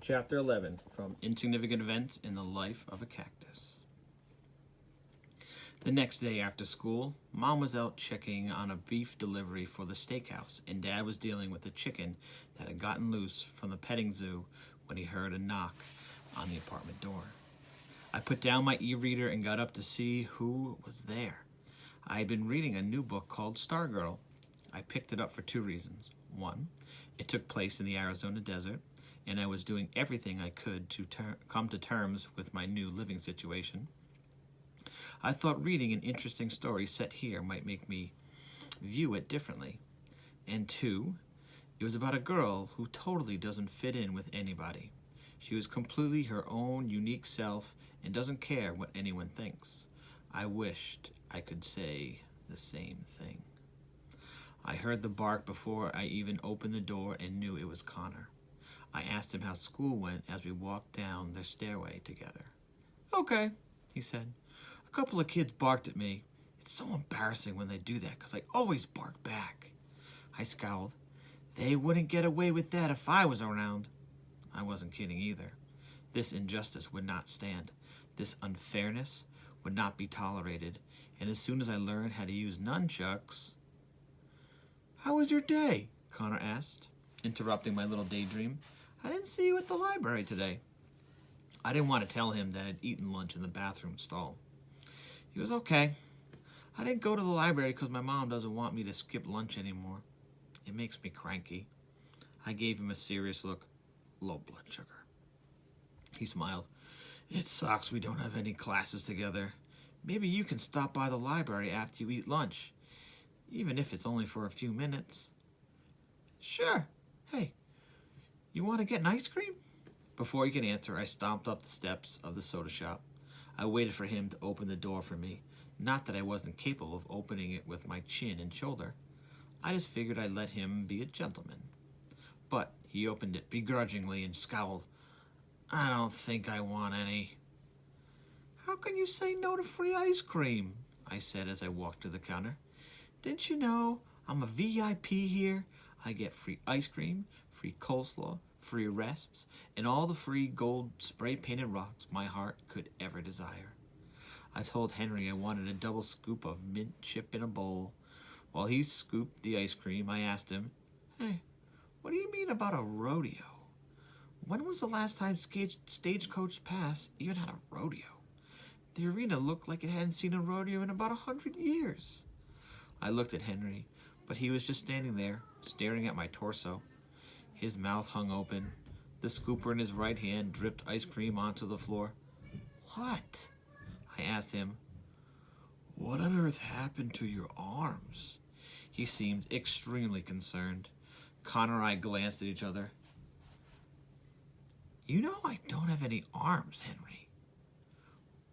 Chapter 11 from Insignificant Events in the Life of a Cactus. The next day after school, Mom was out checking on a beef delivery for the steakhouse, and Dad was dealing with a chicken that had gotten loose from the petting zoo when he heard a knock on the apartment door. I put down my e-reader and got up to see who was there. I had been reading a new book called Stargirl. I picked it up for two reasons. One, it took place in the Arizona desert, and I was doing everything I could to come to terms with my new living situation. I thought reading an interesting story set here might make me view it differently. And two, it was about a girl who totally doesn't fit in with anybody. She was completely her own unique self and doesn't care what anyone thinks. I wished I could say the same thing. I heard the bark before I even opened the door and knew it was Connor. I asked him how school went as we walked down the stairway together. "Okay," he said. "A couple of kids barked at me. It's so embarrassing when they do that because I always bark back." I scowled. "They wouldn't get away with that if I was around." I wasn't kidding either. This injustice would not stand. This unfairness would not be tolerated. And as soon as I learned how to use nunchucks... "How was your day?" Connor asked, interrupting my little daydream. "I didn't see you at the library today." I didn't want to tell him that I'd eaten lunch in the bathroom stall. He was okay. "I didn't go to the library because my mom doesn't want me to skip lunch anymore. It makes me cranky." I gave him a serious look. "Low blood sugar." He smiled. "It sucks we don't have any classes together. Maybe you can stop by the library after you eat lunch, even if it's only for a few minutes." "Sure. Hey, you want to get an ice cream?" Before he could answer, I stomped up the steps of the soda shop. I waited for him to open the door for me. Not that I wasn't capable of opening it with my chin and shoulder. I just figured I'd let him be a gentleman. But he opened it begrudgingly and scowled. "I don't think I want any." "How can you say no to free ice cream?" I said as I walked to the counter. "Didn't you know I'm a VIP here? I get free ice cream, free coleslaw, free rests, and all the free gold spray-painted rocks my heart could ever desire." I told Henry I wanted a double scoop of mint chip in a bowl. While he scooped the ice cream, I asked him, "Hey, what do you mean about a rodeo? When was the last time Stagecoach Pass even had a rodeo? The arena looked like it hadn't seen a rodeo in about 100 years. I looked at Henry, but he was just standing there, staring at my torso. His mouth hung open. The scooper in his right hand dripped ice cream onto the floor. "What?" I asked him. "What on earth happened to your arms?" He seemed extremely concerned. Connor and I glanced at each other. "You know I don't have any arms, Henry."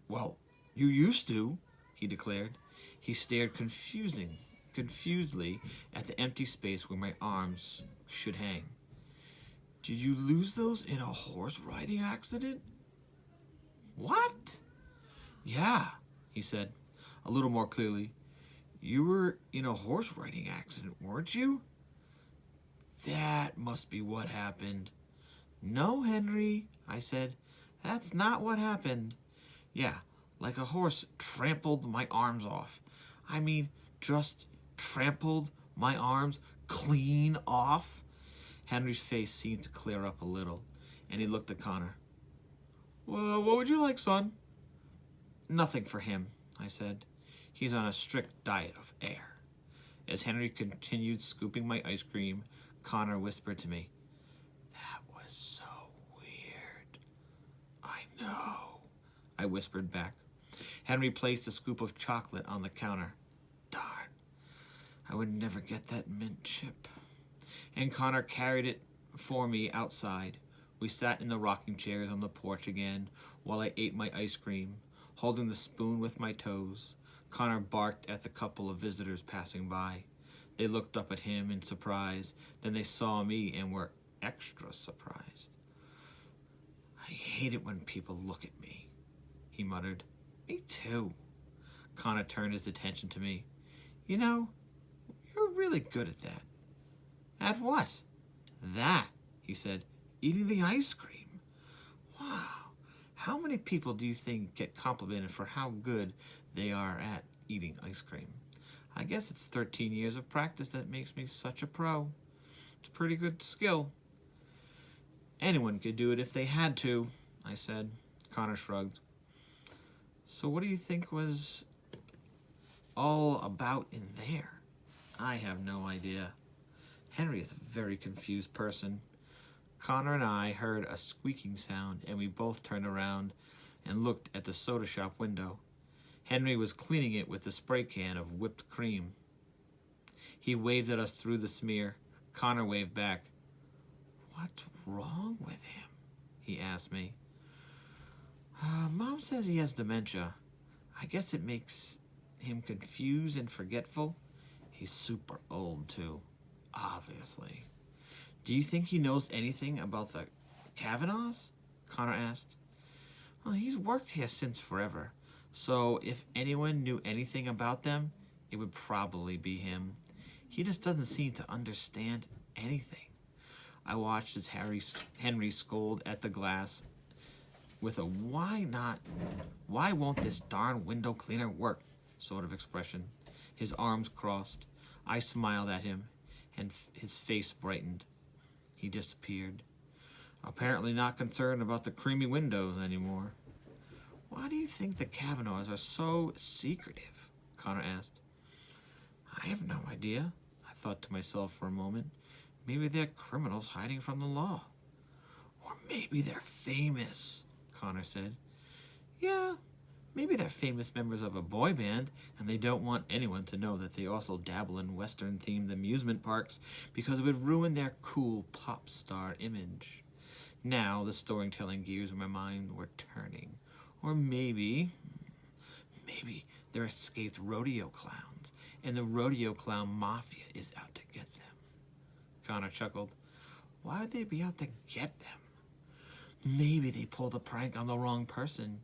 "Well, you used to," he declared. He stared confusedly at the empty space where my arms should hang. "Did you lose those in a horse riding accident?" "What?" "Yeah," he said, a little more clearly. "You were in a horse riding accident, weren't you?" "That must be what happened." "No, Henry," I said. "That's not what happened. Yeah, like a horse trampled my arms off. I mean, just trampled my arms clean off." Henry's face seemed to clear up a little, and he looked at Connor. "Well, what would you like, son?" "Nothing for him," I said. "He's on a strict diet of air." As Henry continued scooping my ice cream, Connor whispered to me, "That was so weird." "I know," I whispered back. Henry placed a scoop of chocolate on the counter. Darn, I would never get that mint chip. And Connor carried it for me outside. We sat in the rocking chairs on the porch again while I ate my ice cream, holding the spoon with my toes. Connor barked at the couple of visitors passing by. They looked up at him in surprise. Then they saw me and were extra surprised. "I hate it when people look at me," he muttered. "Me too." Connor turned his attention to me. "You know, you're really good at that." "At what?" "That," he said. "Eating the ice cream. How many people do you think get complimented for how good they are at eating ice cream? I guess it's 13 years of practice that makes me such a pro. It's a pretty good skill. Anyone could do it if they had to, I said. Connor shrugged. So what do you think was all about in there? I have no idea. Henry is a very confused person. Connor and I heard a squeaking sound, and we both turned around and looked at the soda shop window. Henry was cleaning it with a spray can of whipped cream. He waved at us through the smear. Connor waved back. What's wrong with him? He asked me. Mom says he has dementia. I guess it makes him confused and forgetful. He's super old, too, obviously. Do you think he knows anything about the Kavanaughs? Connor asked. Well, he's worked here since forever, so if anyone knew anything about them, it would probably be him. He just doesn't seem to understand anything. I watched as Henry scolded at the glass with a why won't this darn window cleaner work sort of expression. His arms crossed. I smiled at him, and his face brightened. He disappeared. Apparently not concerned about the creamy windows anymore. Why do you think the Kavanaughs are so secretive? Connor asked. I have no idea, I thought to myself for a moment. Maybe they're criminals hiding from the law. Or maybe they're famous, Connor said. Yeah, maybe they're famous members of a boy band, and they don't want anyone to know that they also dabble in Western-themed amusement parks because it would ruin their cool pop star image. Now the storytelling gears in my mind were turning. Or maybe they're escaped rodeo clowns, and the rodeo clown mafia is out to get them. Connor chuckled. Why would they be out to get them? Maybe they pulled a prank on the wrong person.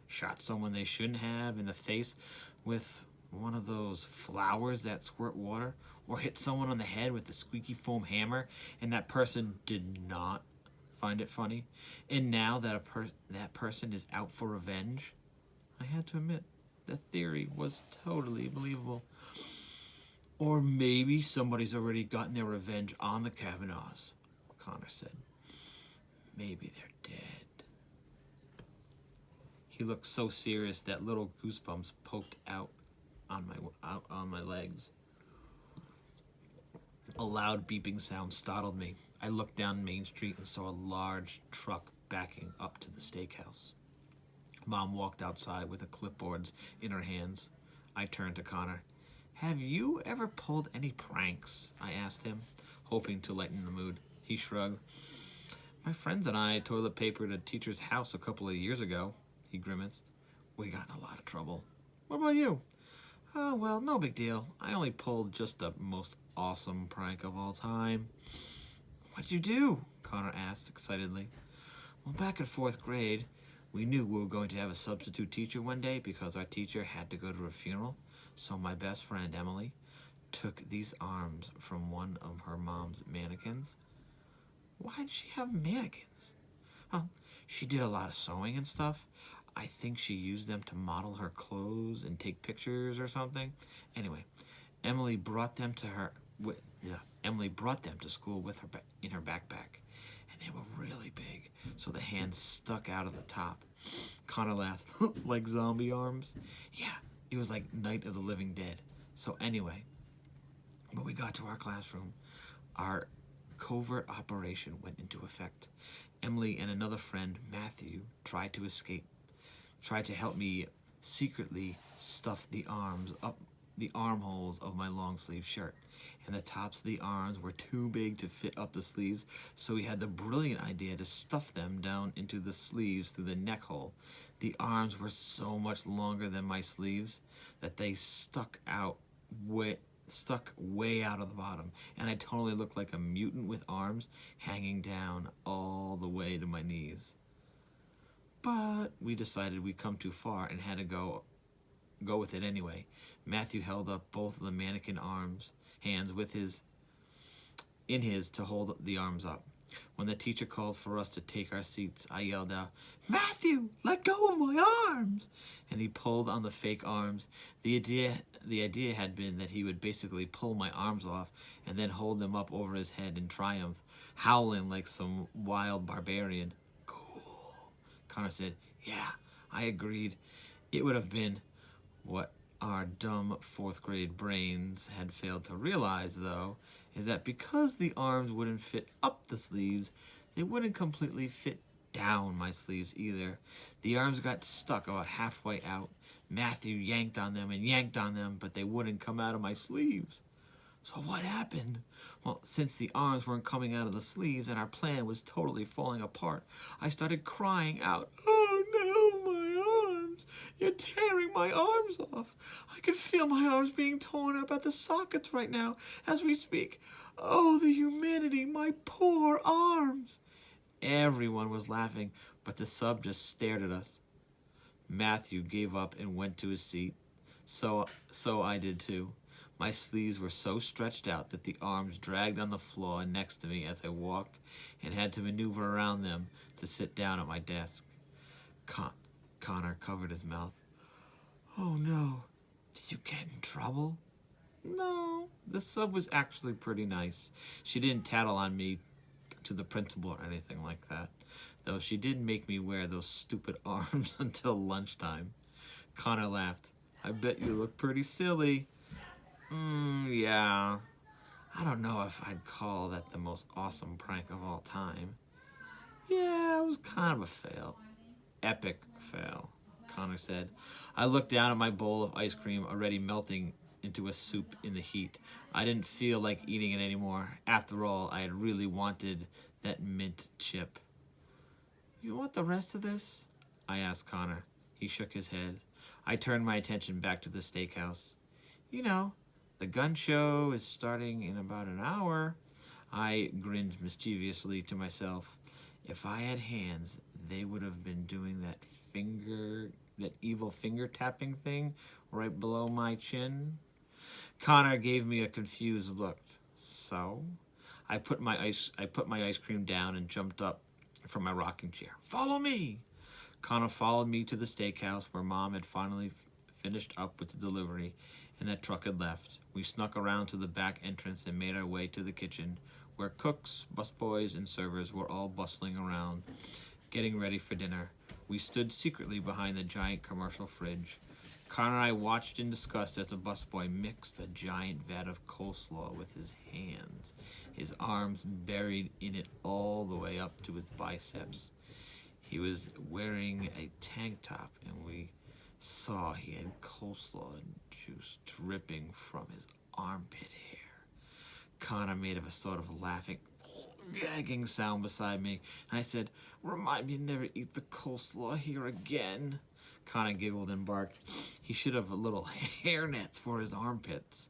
Shot someone they shouldn't have in the face with one of those flowers that squirt water, or hit someone on the head with a squeaky foam hammer, and that person did not find it funny. And now that that person is out for revenge. I had to admit, the theory was totally believable. Or maybe somebody's already gotten their revenge on the Kavanaughs, Connor said. Maybe they're dead. He looked so serious that little goosebumps poked out on my legs. A loud beeping sound startled me. I looked down Main Street and saw a large truck backing up to the steakhouse. Mom walked outside with the clipboards in her hands. I turned to Connor. Have you ever pulled any pranks? I asked him, hoping to lighten the mood. He shrugged. My friends and I toilet papered a teacher's house a couple of years ago, he grimaced. We got in a lot of trouble. What about you? Oh, well, no big deal. I only pulled just the most awesome prank of all time. What'd you do? Connor asked excitedly. Well, back in 4th grade, we knew we were going to have a substitute teacher one day because our teacher had to go to a funeral. So my best friend, Emily, took these arms from one of her mom's mannequins. Why did she have mannequins? Well, she did a lot of sewing and stuff. I think she used them to model her clothes and take pictures or something. Anyway, Emily brought them to school with her in her backpack, and they were really big, so the hands stuck out of the top. Connor laughed. Like zombie arms? Yeah, it was like Night of the Living Dead. So anyway, when we got to our classroom, our covert operation went into effect. Emily and another friend, Matthew, tried to escape. Tried to help me secretly stuff the arms up the armholes of my long sleeve shirt, and the tops of the arms were too big to fit up the sleeves, so we had the brilliant idea to stuff them down into the sleeves through the neck hole. The arms were so much longer than my sleeves that they stuck way out of the bottom, and I totally looked like a mutant with arms hanging down all the way to my knees. But we decided we'd come too far and had to go with it anyway. Matthew held up both of the mannequin hands in his to hold the arms up. When the teacher called for us to take our seats, I yelled out, "Matthew, let go of my arms!" And he pulled on the fake arms. The idea had been that he would basically pull my arms off and then hold them up over his head in triumph, howling like some wild barbarian. Cool, Connor said. Yeah, I agreed. It would have been what our dumb fourth grade brains had failed to realize, though, is that because the arms wouldn't fit up the sleeves, they wouldn't completely fit down my sleeves either. The arms got stuck about halfway out. Matthew yanked on them, but they wouldn't come out of my sleeves. So what happened? Well, since the arms weren't coming out of the sleeves and our plan was totally falling apart, I started crying out, "Oh no, my arms! You're tearing my arms off! I can feel my arms being torn up at the sockets right now as we speak. Oh, the humanity, my poor arms!" Everyone was laughing, but the sub just stared at us. Matthew gave up and went to his seat. So I did too. My sleeves were so stretched out that the arms dragged on the floor next to me as I walked and had to maneuver around them to sit down at my desk. Connor covered his mouth. "Oh no, did you get in trouble?" "No, the sub was actually pretty nice. She didn't tattle on me to the principal or anything like that, though she did make me wear those stupid arms until lunchtime." Connor laughed. "I bet you look pretty silly." Yeah. I don't know if I'd call that the most awesome prank of all time. Yeah, it was kind of a fail. Epic fail, Connor said. I looked down at my bowl of ice cream already melting into a soup in the heat. I didn't feel like eating it anymore. After all, I had really wanted that mint chip. "You want the rest of this?" I asked Connor. He shook his head. I turned my attention back to the steakhouse. "You know, the gun show is starting in about an hour." I grinned mischievously to myself. If I had hands, they would have been doing that evil finger tapping thing right below my chin. Connor gave me a confused look. So, I put my ice cream down and jumped up from my rocking chair. "Follow me." Connor followed me to the steakhouse where Mom had finally finished up with the delivery and that truck had left. We snuck around to the back entrance and made our way to the kitchen, where cooks, busboys, and servers were all bustling around, getting ready for dinner. We stood secretly behind the giant commercial fridge. Connor and I watched in disgust as a busboy mixed a giant vat of coleslaw with his hands, his arms buried in it all the way up to his biceps. He was wearing a tank top, and we saw he had coleslaw juice dripping from his armpit hair. Connor made a sort of laughing, gagging sound beside me, and I said, "Remind me to never eat the coleslaw here again." Connor giggled and barked. He should have little hair nets for his armpits.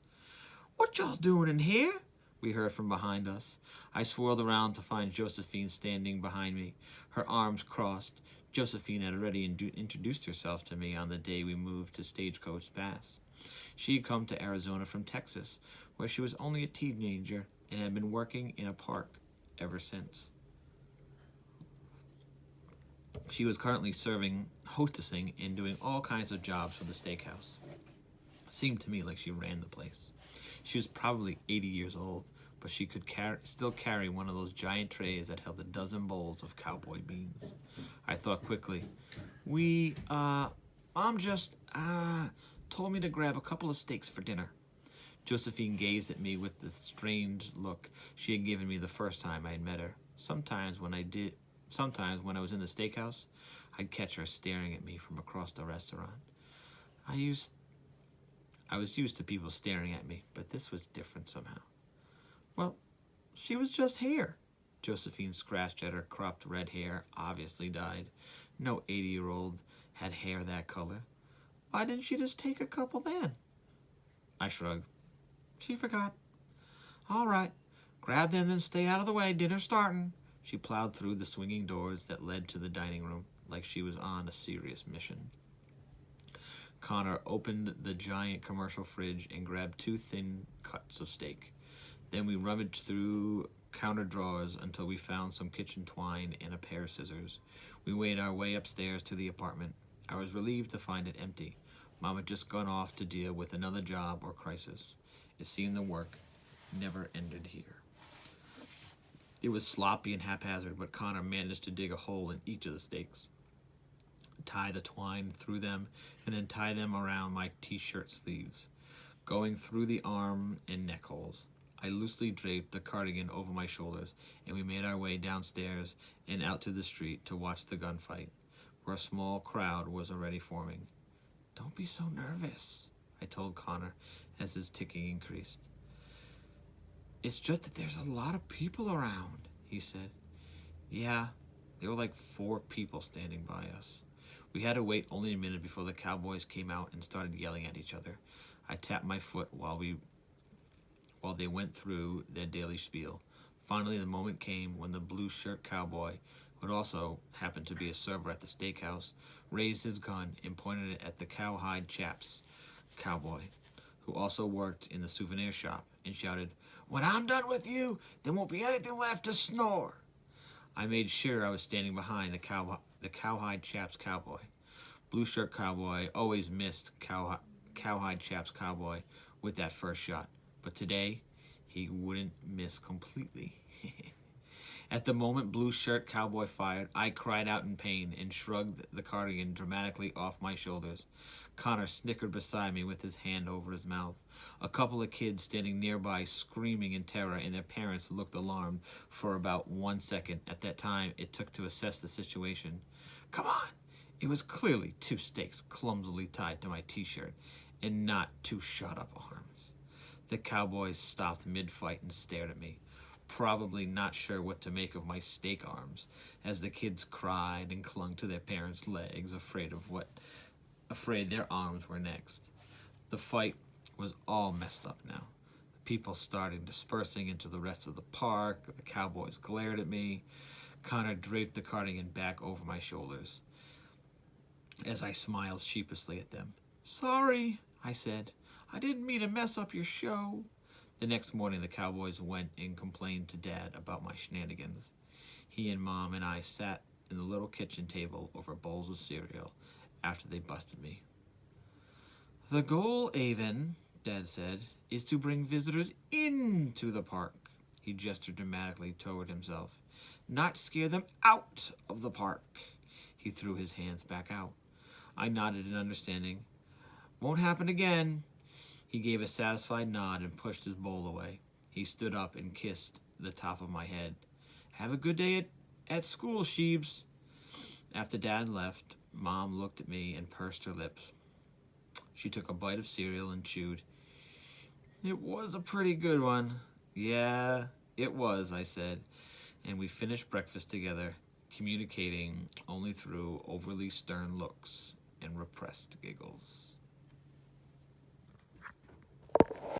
"What y'all doing in here?" we heard from behind us. I swirled around to find Josephine standing behind me, her arms crossed. Josephine had already introduced herself to me on the day we moved to Stagecoach Pass. She had come to Arizona from Texas, where she was only a teenager and had been working in a park ever since. She was currently hostessing, and doing all kinds of jobs for the steakhouse. Seemed to me like she ran the place. She was probably 80 years old, but she could still carry one of those giant trays that held a dozen bowls of cowboy beans. I thought quickly. Mom just told me to grab a couple of steaks for dinner." Josephine gazed at me with the strange look she had given me the first time I had met her. Sometimes when I was in the steakhouse, I'd catch her staring at me from across the restaurant. I was used to people staring at me, but this was different somehow. "Well, she was just here." Josephine scratched at her cropped red hair, obviously dyed. No 80-year-old had hair that color. "Why didn't she just take a couple then?" I shrugged. "She forgot." "All right, grab them and stay out of the way. Dinner's starting." She plowed through the swinging doors that led to the dining room like she was on a serious mission. Connor opened the giant commercial fridge and grabbed 2 thin cuts of steak. Then we rummaged through counter drawers until we found some kitchen twine and a pair of scissors. We made our way upstairs to the apartment. I was relieved to find it empty. Mom had just gone off to deal with another job or crisis. It seemed the work never ended here. It was sloppy and haphazard, but Connor managed to dig a hole in each of the stakes, tie the twine through them, and then tie them around my t-shirt sleeves, going through the arm and neck holes. I loosely draped the cardigan over my shoulders, and we made our way downstairs and out to the street to watch the gunfight, where a small crowd was already forming. "Don't be so nervous," I told Connor as his ticking increased. "It's just that there's a lot of people around," he said. Yeah, there were like 4 people standing by us. We had to wait only a minute before the cowboys came out and started yelling at each other. I tapped my foot while they went through their daily spiel. Finally, the moment came when the blue shirt cowboy, who had also happened to be a server at the steakhouse, raised his gun and pointed it at the cowhide chaps cowboy, who also worked in the souvenir shop, and shouted, "When I'm done with you, there won't be anything left to snore." I made sure I was standing behind the cowhide chaps cowboy. Blue shirt cowboy always missed cowhide chaps cowboy with that first shot, but today he wouldn't miss completely. At the moment blue shirt cowboy fired, I cried out in pain and shrugged the cardigan dramatically off my shoulders. Connor snickered beside me with his hand over his mouth. A couple of kids standing nearby screaming in terror, and their parents looked alarmed for about 1 second. At that time it took to assess the situation. Come on! It was clearly 2 stakes clumsily tied to my t-shirt, and not 2 shot-up arms. The cowboys stopped mid-fight and stared at me, probably not sure what to make of my stake arms, as the kids cried and clung to their parents' legs, afraid their arms were next. The fight was all messed up now. The people started dispersing into the rest of the park. The cowboys glared at me. Connor draped the cardigan back over my shoulders as I smiled sheepishly at them. "Sorry," I said. "I didn't mean to mess up your show." The next morning, the cowboys went and complained to Dad about my shenanigans. He and Mom and I sat in the little kitchen table over bowls of cereal after they busted me. "The goal, Avon," Dad said, "is to bring visitors into the park." He gestured dramatically toward himself. "Not scare them out of the park." He threw his hands back out. I nodded in understanding. "Won't happen again." He gave a satisfied nod and pushed his bowl away. He stood up and kissed the top of my head. "Have a good day at school, Sheebs." After Dad left, Mom looked at me and pursed her lips. She took a bite of cereal and chewed. "It was a pretty good one." "Yeah, it was," I said, and we finished breakfast together, communicating only through overly stern looks and repressed giggles.